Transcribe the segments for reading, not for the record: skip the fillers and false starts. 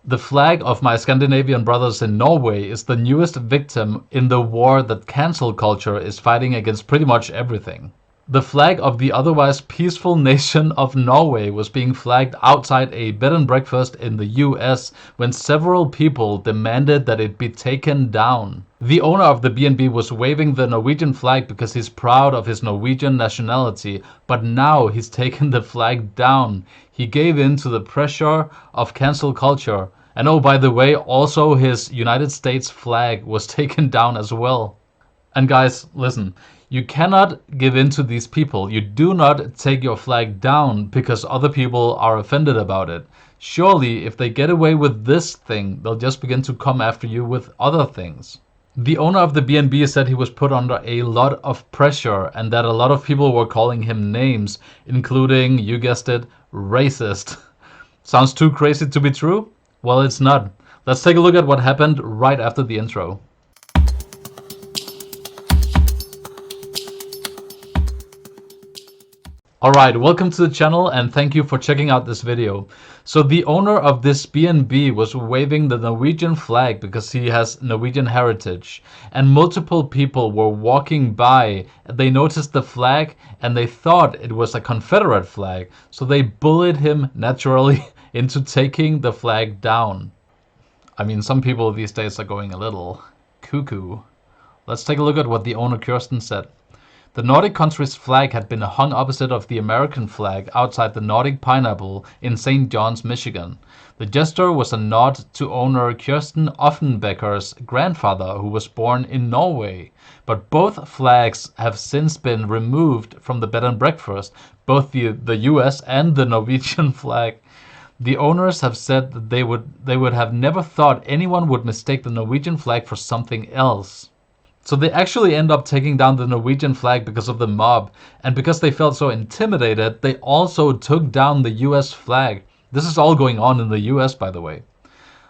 The flag of my Scandinavian brothers in Norway is the newest victim in the war that cancel culture is fighting against pretty much everything. The flag of the otherwise peaceful nation of Norway was being flagged outside a bed and breakfast in the US when several people demanded that it be taken down. The owner of the B&B was waving the Norwegian flag because he's proud of his Norwegian nationality, but now he's taken the flag down. He gave in to the pressure of cancel culture. And oh, by the way, also his United States flag was taken down as well. And guys, listen. You cannot give in to these people. You do not take your flag down because other people are offended about it. Surely, if they get away with this thing, they'll just begin to come after you with other things. The owner of the B&B said he was put under a lot of pressure and that a lot of people were calling him names, including, you guessed it, racist. Sounds too crazy to be true? Well, it's not. Let's take a look at what happened right after the intro. Alright, welcome to the channel and thank you for checking out this video. So the owner of this B&B was waving the Norwegian flag because he has Norwegian heritage. And multiple people were walking by, they noticed the flag and they thought it was a Confederate flag. So they bullied him naturally into taking the flag down. I mean, some people these days are going a little cuckoo. Let's take a look at what the owner Kirsten said. The Nordic country's flag had been hung opposite of the American flag outside the Nordic Pineapple in St. John's, Michigan. The gesture was a nod to owner Kirsten Offenbecker's grandfather, who was born in Norway. But both flags have since been removed from the bed and breakfast, both the US and the Norwegian flag. The owners have said that they would have never thought anyone would mistake the Norwegian flag for something else. So they actually end up taking down the Norwegian flag because of the mob, and because they felt so intimidated, they also took down the US flag. This is all going on in the US, by the way.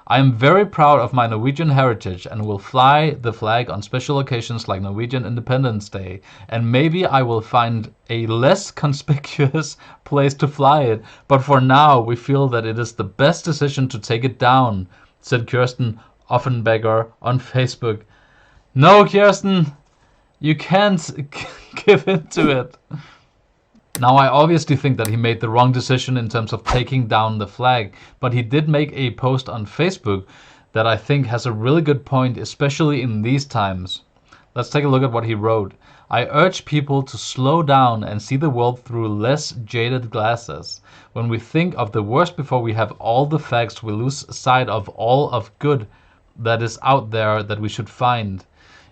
I am very proud of my Norwegian heritage and will fly the flag on special occasions like Norwegian Independence Day, and maybe I will find a less conspicuous place to fly it, but for now we feel that it is the best decision to take it down, said Kirsten Offenbecker on Facebook. No, Kirsten, you can't give in to it. Now, I obviously think that he made the wrong decision in terms of taking down the flag, but he did make a post on Facebook that I think has a really good point, especially in these times. Let's take a look at what he wrote. I urge people to slow down and see the world through less jaded glasses. When we think of the worst before we have all the facts, we lose sight of all of good that is out there that we should find.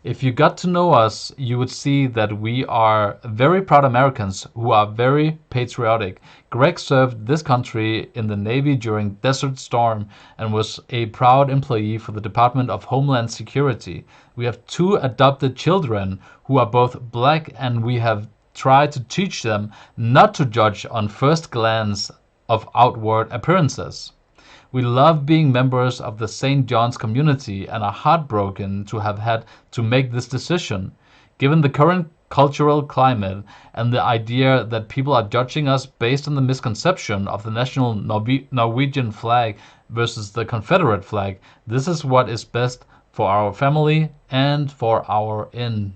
If you got to know us, you would see that we are very proud Americans who are very patriotic. Greg served this country in the Navy during Desert Storm and was a proud employee for the Department of Homeland Security. We have 2 adopted children who are both black, and we have tried to teach them not to judge on first glance of outward appearances. We love being members of the St. John's community and are heartbroken to have had to make this decision. Given the current cultural climate and the idea that people are judging us based on the misconception of the national Norwegian flag versus the Confederate flag, this is what is best for our family and for our inn.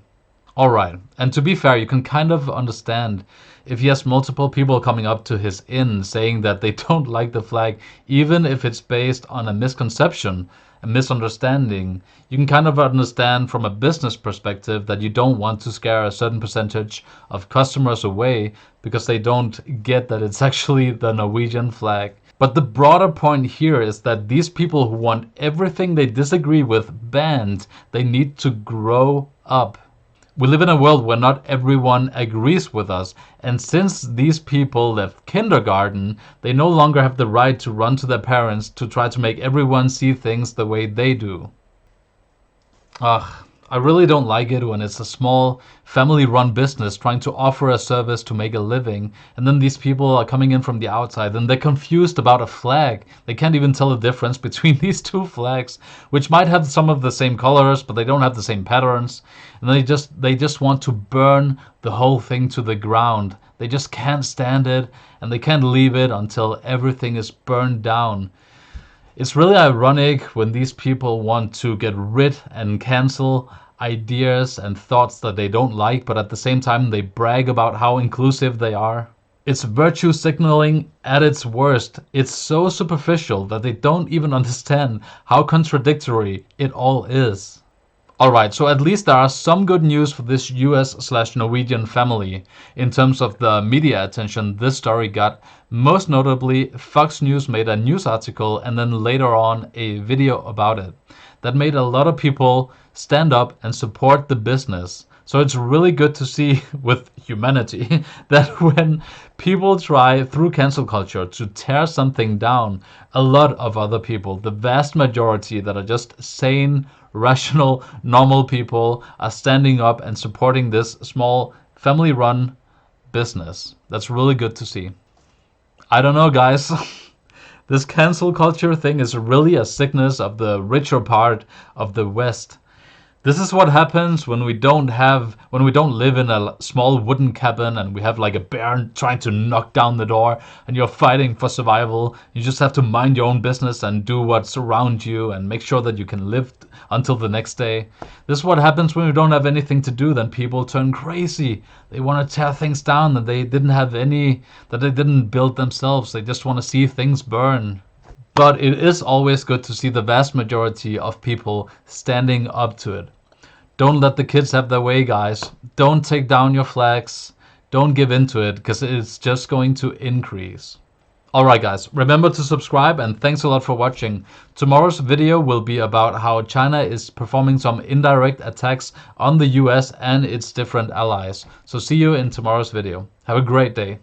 Alright, and to be fair, you can kind of understand if he has multiple people coming up to his inn saying that they don't like the flag, even if it's based on a misconception, a misunderstanding. You can kind of understand from a business perspective that you don't want to scare a certain percentage of customers away because they don't get that it's actually the Norwegian flag. But the broader point here is that these people who want everything they disagree with banned, they need to grow up. We live in a world where not everyone agrees with us, and since these people left kindergarten, they no longer have the right to run to their parents to try to make everyone see things the way they do. I really don't like it when it's a small family-run business trying to offer a service to make a living, and then these people are coming in from the outside and they're confused about a flag. They can't even tell the difference between these 2 flags, which might have some of the same colors, but they don't have the same patterns. And they just want to burn the whole thing to the ground. They just can't stand it, and they can't leave it until everything is burned down. It's really ironic when these people want to get rid and cancel ideas and thoughts that they don't like, but at the same time they brag about how inclusive they are. It's virtue signaling at its worst. It's so superficial that they don't even understand how contradictory it all is. Alright, so at least there are some good news for this US/Norwegian family in terms of the media attention this story got. Most notably, Fox News made a news article and then later on a video about it that made a lot of people stand up and support the business. So it's really good to see with humanity that when people try through cancel culture to tear something down, a lot of other people, the vast majority that are just sane, rational, normal people, are standing up and supporting this small family-run business. That's really good to see. I don't know, guys. This cancel culture thing is really a sickness of the richer part of the West. This is what happens when we don't live in a small wooden cabin and we have like a bear trying to knock down the door and you're fighting for survival. You just have to mind your own business and do what's around you and make sure that you can live until the next day. This is what happens when we don't have anything to do. Then people turn crazy. They want to tear things down that they didn't build themselves. They just want to see things burn. But it is always good to see the vast majority of people standing up to it. Don't let the kids have their way, guys. Don't take down your flags. Don't give in to it, because it's just going to increase. Alright guys, remember to subscribe and thanks a lot for watching. Tomorrow's video will be about how China is performing some indirect attacks on the US and its different allies. So see you in tomorrow's video. Have a great day.